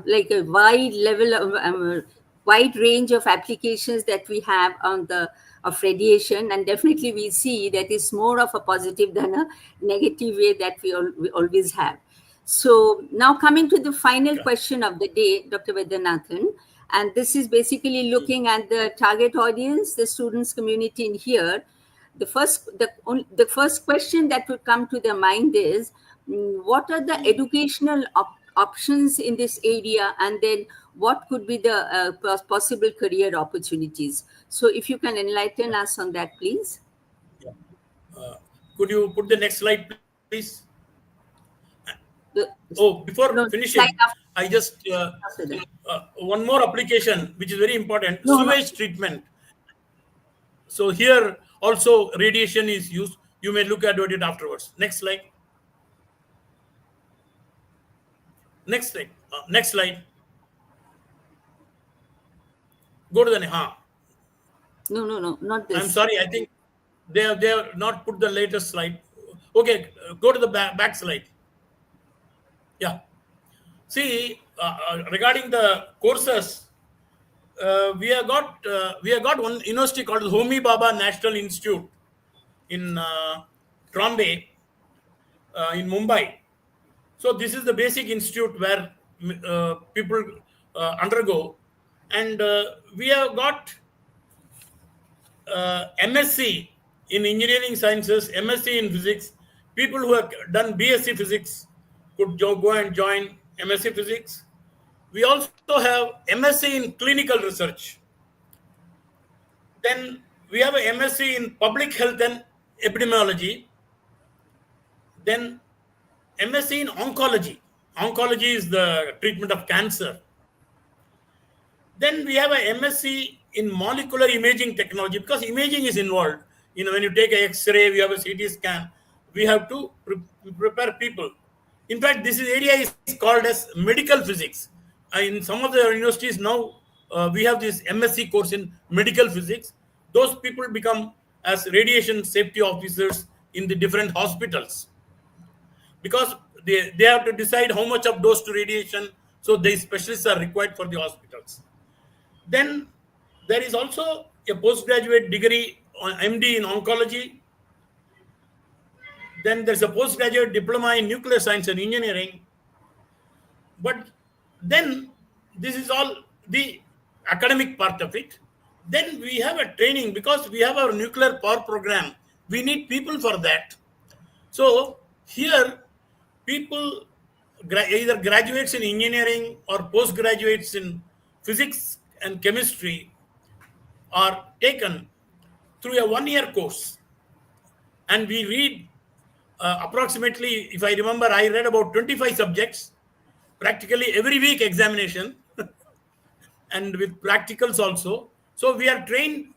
like a wide level of wide range of applications that we have on the of radiation, and definitely we see that is more of a positive than a negative way that we always have. So now coming to the final yeah. question of the day, Dr. Vedyanathan, and this is basically looking at the target audience, the students community in here. The first question that would come to their mind is, what are the educational options in this area, and then what could be the possible career opportunities? So if you can enlighten us on that, please. Yeah. Uh, could you put the next slide, please? The, Oh, before no, finishing, slide I just after that. one more application which is very important: No, no. sewage treatment. So here also radiation is used. You may look at it afterwards. Next slide. Next slide. Next slide. Go to the No, no, no, not I'm this. sorry. I think they have not put the latest slide. Okay, go to the back slide. Yeah. See, regarding the courses, we have got one university called Homi Baba National Institute in Trombay, in Mumbai. So this is the basic institute where people undergo, and we have got MSc in engineering sciences, MSc in physics. People who have done BSc physics could go and join MSc physics. We also have MSc in clinical research. Then we have a MSc in public health and epidemiology. Then MSc in oncology. Oncology is the treatment of cancer. Then we have a MSc in molecular imaging technology, because imaging is involved. When you take a X-ray, we have a CT scan. We have to prepare people. In fact, this area is called as medical physics. In some of the universities now, we have this MSc course in medical physics. Those people become as radiation safety officers in the different hospitals, because they have to decide how much of dose to radiation. So the specialists are required for the hospitals. Then there is also a postgraduate degree on MD in oncology. Then there's a postgraduate diploma in nuclear science and engineering. But then this is all the academic part of it. Then we have a training, because we have our nuclear power program. We need people for that. So here, people either graduates in engineering or postgraduates in physics and chemistry are taken through a 1 year course, and we read approximately, if I remember, I read about 25 subjects, practically every week examination, and with practicals also. So we are trained.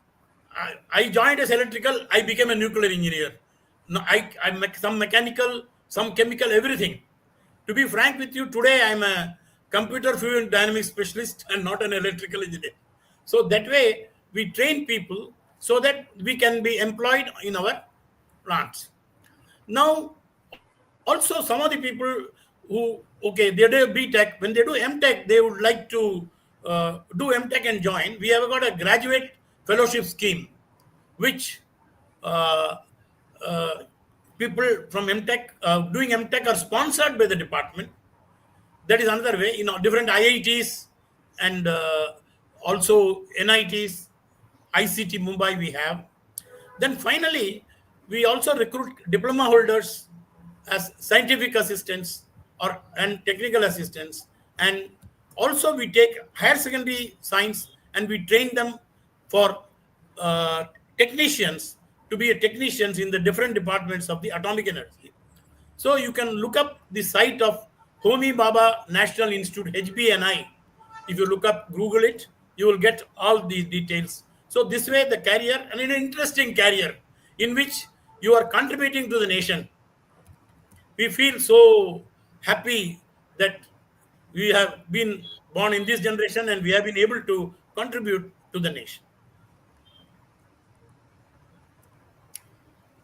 I joined as electrical, I became a nuclear engineer. No, some mechanical, some chemical, everything. To be frank with you, today I'm a computer fluid dynamics specialist and not an electrical engineer. So that way, we train people so that we can be employed in our plants. Now, also some of the people who, okay, they do BTech, when they do MTech, they would like to do MTech and join. We have got a graduate fellowship scheme, which uh, uh, people from MTech doing MTech are sponsored by the department. That is another way. Different IITs and also NITs, ICT Mumbai we have. Then finally, we also recruit diploma holders as scientific assistants and technical assistants. And also we take higher secondary science and we train them for uh, technicians, to be a technicians in the different departments of the atomic energy. So you can look up the site of Homi Baba National Institute, HBNI. If you look up, Google it, you will get all these details. So this way, the career, and an interesting career in which you are contributing to the nation. We feel so happy that we have been born in this generation and we have been able to contribute to the nation.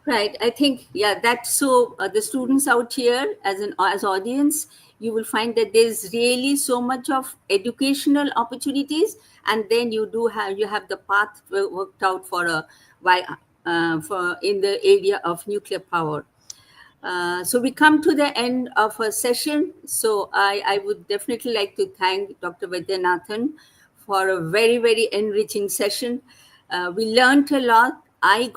Right. I think, yeah, that's so. The students out here, as audience, you will find that there's really so much of educational opportunities, and then you have the path worked out for a why for in the area of nuclear power. So we come to the end of our session. So I would definitely like to thank Dr. Vaidyanathan for a very, very enriching session. We learned a lot. I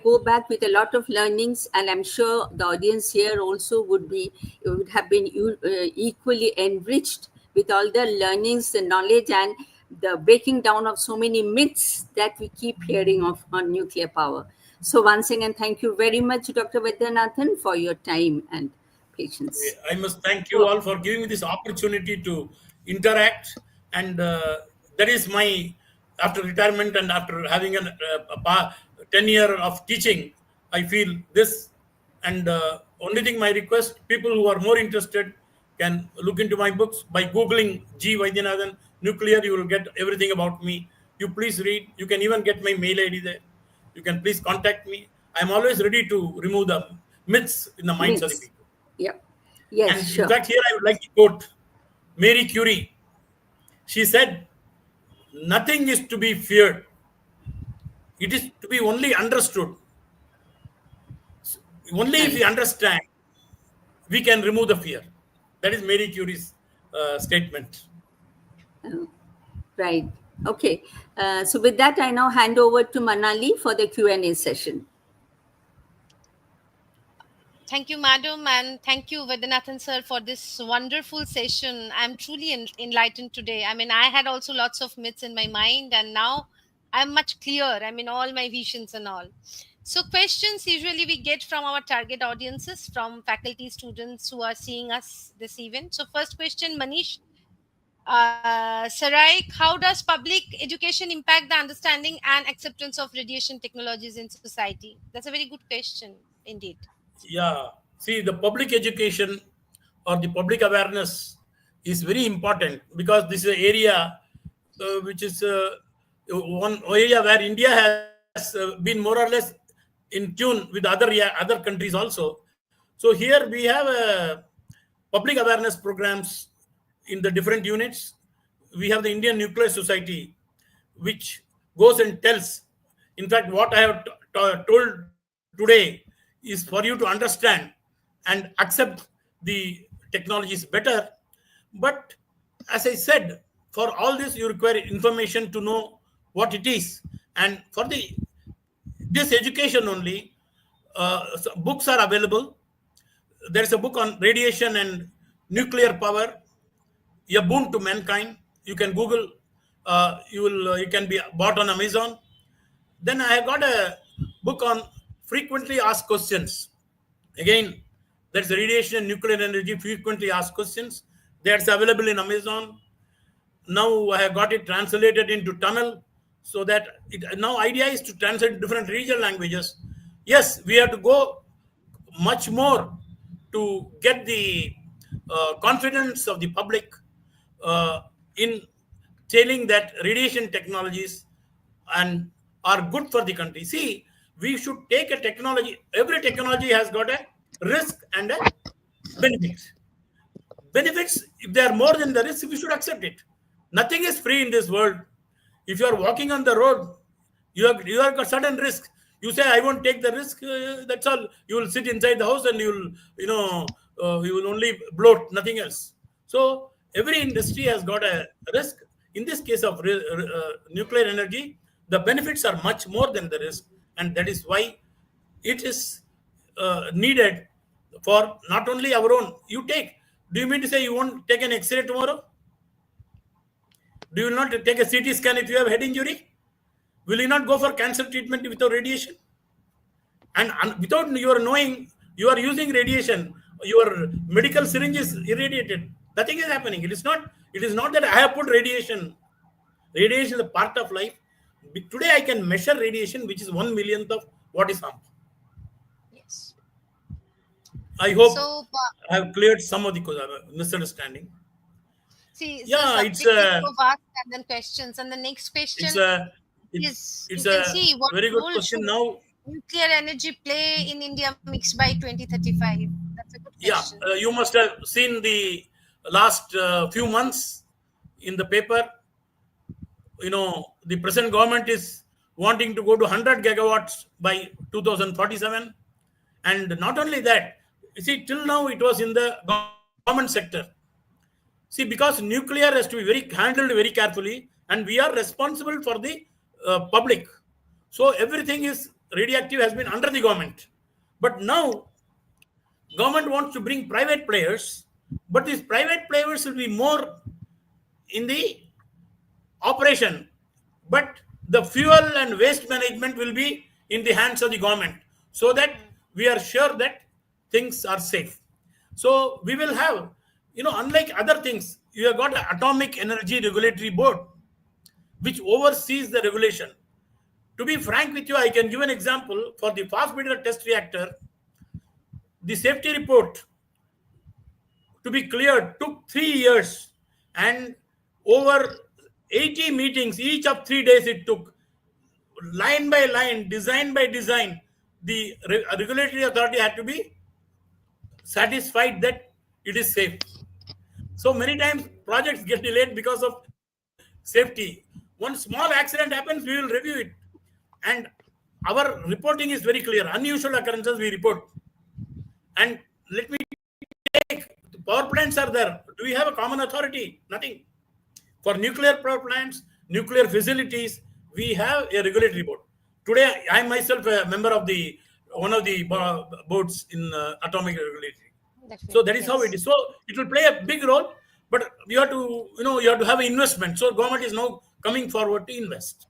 go back with a lot of learnings, and I'm sure the audience here also would have been equally enriched with all the learnings, the knowledge, and the breaking down of so many myths that we keep hearing of on nuclear power. So once again, thank you very much, Dr. Vaidyanathan, for your time and patience. I must thank you So, all for giving me this opportunity to interact. And that is my, after retirement and after having 10 year of teaching, I feel this. And only thing, my request, people who are more interested can look into my books by Googling G. Vaidyanathan Nuclear. You will get everything about me. You please read. You can even get my mail ID there. You can please contact me. I'm always ready to remove the myths in the minds of the myths. people. Yep. Yes, And in sure. fact, here I would like to quote. Mary Curie, she said, nothing is to be feared, it is to be only understood. Only if we Right. understand, we can remove the fear. That is Mary Curie's statement. Uh, right. Okay. So with that, I now hand over to Manali for the Q&A session. Thank you, madam, and thank you, Vedanthan sir, for this wonderful session. I'm truly enlightened today. I mean, I had also lots of myths in my mind, and now I'm much clear. I mean, all my visions and all. So, questions usually we get from our target audiences, from faculty students who are seeing us this event. So, first question, Manish. Saraik, how does public education impact the understanding and acceptance of radiation technologies in society? That's a very good question, indeed. Yeah. See, the public education or the public awareness is very important because this is an area which is one area where India has been more or less in tune with other countries also. So here we have public awareness programs in the different units. We have the Indian Nuclear Society, which goes and tells. In fact, what I have told today is for you to understand and accept the technologies better. But as I said, for all this, you require information to know what it is. And for this education only, books are available. There is a book on radiation and nuclear power, a boon to mankind. You can Google. You can be bought on Amazon. Then I got a book on frequently asked questions. Again, that's radiation and nuclear energy frequently asked questions. That's available in Amazon. Now I have got it translated into Tamil, so that now idea is to translate different regional languages. Yes, we have to go much more to get the confidence of the public in telling that radiation technologies and are good for the country. See, we should take a technology. Every technology has got a risk and a benefit. Benefits, if they are more than the risk, we should accept it. Nothing is free in this world. If you are walking on the road, you have a certain risk. You say, I won't take the risk. That's all. You will sit inside the house and you will only bloat, nothing else. So every industry has got a risk. In this case of nuclear energy, the benefits are much more than the risk, and that is why it is needed for not only our own. You take. Do you mean to say you won't take an X-ray tomorrow? Do you not take a CT scan if you have head injury? Will you not go for cancer treatment without radiation? And without your knowing, you are using radiation. Your medical syringe is irradiated. Nothing is happening. It is not. It is not that I have put radiation. Radiation is a part of life. Today I can measure radiation, which is 1 millionth of what is harmful. Yes. I hope So, I have cleared some of the misunderstanding. see, the Yeah, subject is so vast, and then questions. And the next it's question a is, it's you can a see, what very good role question. should Now, nuclear energy play in India mixed by 2035? That's a good yeah, question. you must have seen the last few months in the paper. The present government is wanting to go to 100 gigawatts by 2047. And not only that, you see, till now it was in the government sector. See, because nuclear has to be handled very carefully, and we are responsible for the public. So everything is radioactive has been under the government. But now government wants to bring private players, but these private players will be more in the operation, but the fuel and waste management will be in the hands of the government, so that we are sure that things are safe. So we will have, unlike other things, you have got an atomic energy regulatory board which oversees the regulation. To be frank with you, I can give an example. For the fast breeder test reactor, the safety report to be cleared took 3 years, and over 80 meetings, each of 3 days it took, line by line, design by design. The regulatory authority had to be satisfied that it is safe. So many times projects get delayed because of safety. One small accident happens, we will review it. And our reporting is very clear. Unusual occurrences we report. And let me take, the power plants are there. Do we have a common authority? Nothing. For nuclear power plants, nuclear facilities, we have a regulatory board. Today, I am myself a member of the one of the boards in atomic regulatory. So Definitely, that is how it yes. is. So it will play a big role, but you have to, you have to have investment. So government is now coming forward to invest.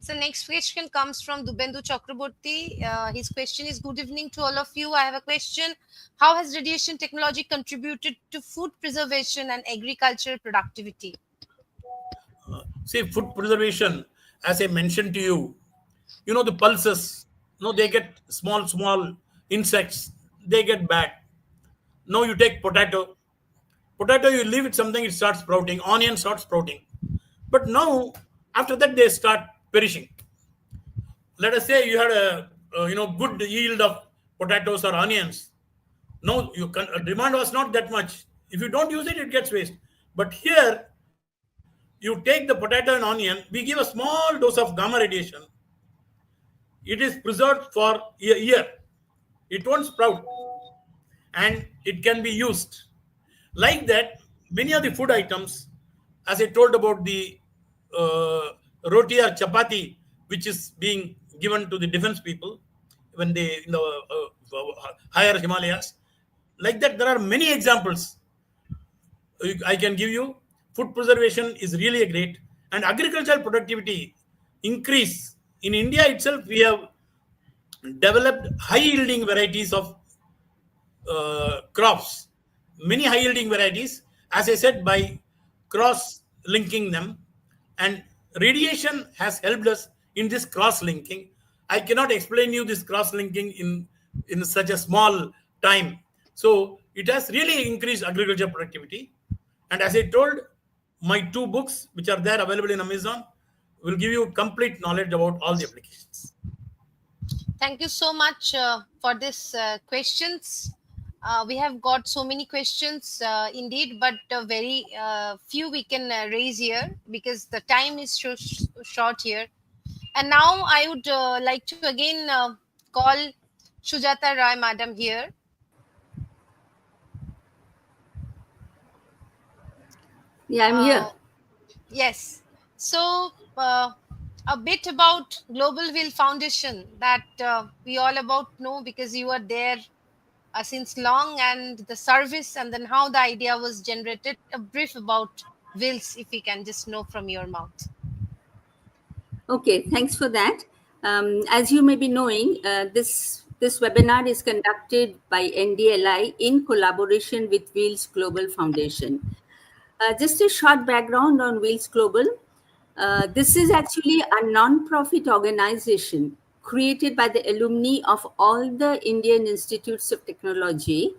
So next question comes from Dubendu Chakraborty. His question is, good evening to all of you. I have a question. How has radiation technology contributed to food preservation and agricultural productivity? See, food preservation, as I mentioned to you, the pulses, they get small insects, they get bad. Now you take potato, you leave it something, it starts sprouting, onion starts sprouting. But now, after that, they start perishing. Let us say you had a good yield of potatoes or onions. No, demand was not that much. If you don't use it, it gets waste. But here, you take the potato and onion, we give a small dose of gamma radiation. It is preserved for a year. It won't sprout, and it can be used. Like that, many of the food items, as I told about the roti or chapati, which is being given to the defense people when they in the higher Himalayas, like that, there are many examples I can give you. Food preservation is really a great, and agricultural productivity increase. In India itself, we have developed high yielding varieties of crops, many high yielding varieties, as I said, by cross linking them. And radiation has helped us in this cross linking. I cannot explain you this cross linking in such a small time. So it has really increased agriculture productivity. And as I told, my two books, which are there available in Amazon, will give you complete knowledge about all the applications. Thank you so much for this questions. We have got so many questions indeed, but very few we can raise here because the time is so short here. And now I would like to again call Shujata Rai Madam here. Yeah, I'm here. Uh, yes. So, a bit about Global Will Foundation that we all about know because you are there since long, and the service, and then how the idea was generated. A brief about Wills, if we can just know from your mouth. Okay, thanks for that. As you may be knowing, this webinar is conducted by NDLI in collaboration with Wheels Global Foundation. Just a short background on Wheels Global. This is actually a non-profit organization created by the alumni of all the Indian Institutes of Technology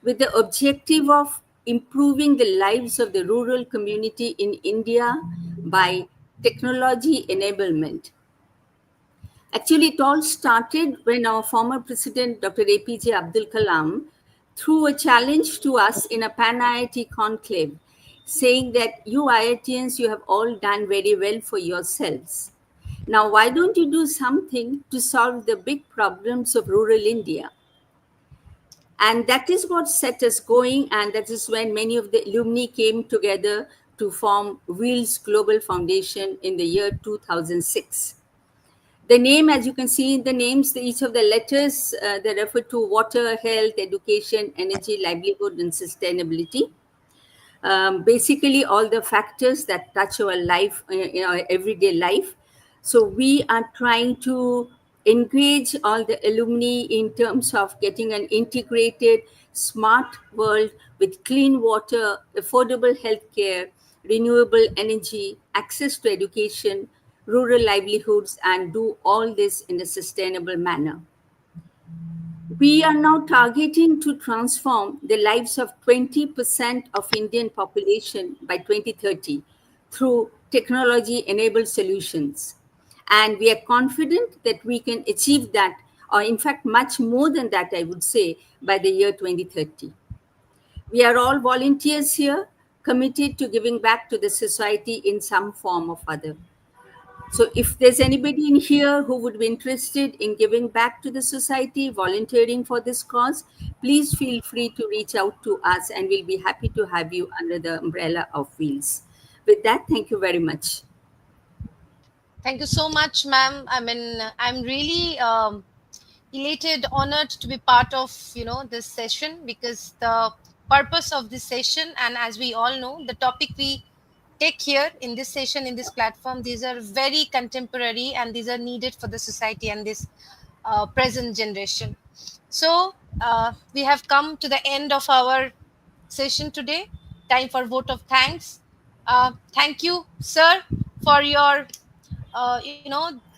with the objective of improving the lives of the rural community in India by technology enablement. Actually, it all started when our former president, Dr. APJ Abdul Kalam, threw a challenge to us in a Pan IIT conclave, saying that you IITians, you have all done very well for yourselves. Now, why don't you do something to solve the big problems of rural India? And that is what set us going, and that is when many of the alumni came together to form Wheels Global Foundation in the year 2006. The name, as you can see in the names, each of the letters, they refer to water, health, education, energy, livelihood, and sustainability. Basically, all the factors that touch our life, our everyday life. So we are trying to engage all the alumni in terms of getting an integrated, smart world with clean water, affordable healthcare, renewable energy, access to education, rural livelihoods, and do all this in a sustainable manner. We are now targeting to transform the lives of 20% of Indian population by 2030 through technology enabled solutions. And we are confident that we can achieve that, or in fact, much more than that, I would say, by the year 2030. We are all volunteers here, committed to giving back to the society in some form or other. So, if there's anybody in here who would be interested in giving back to the society, volunteering for this cause, please feel free to reach out to us and we'll be happy to have you under the umbrella of Wheels. With that, thank you very much. Thank you so much, ma'am. I mean, I'm really elated, honored to be part of this session, because the purpose of this session, and as we all know, the topic we take here in this session, in this platform, these are very contemporary and these are needed for the society and this present generation. So we have come to the end of our session today. Time for vote of thanks. Thank you, sir, for your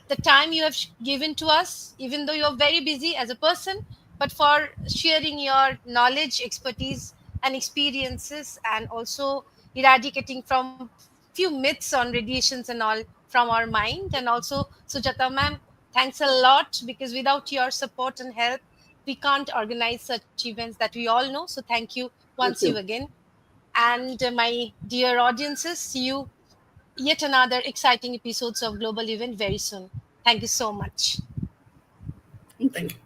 the time you have given to us, even though you're very busy as a person, but for sharing your knowledge, expertise, and experiences, and also eradicating from few myths on radiations and all from our mind. And also, Sujata ma'am, thanks a lot, because without your support and help, we can't organize such events that we all know. So thank you once Thank you you. again. And my dear audiences, see you yet another exciting episodes of Global Event very soon. Thank you so much. Thank Thank you. you.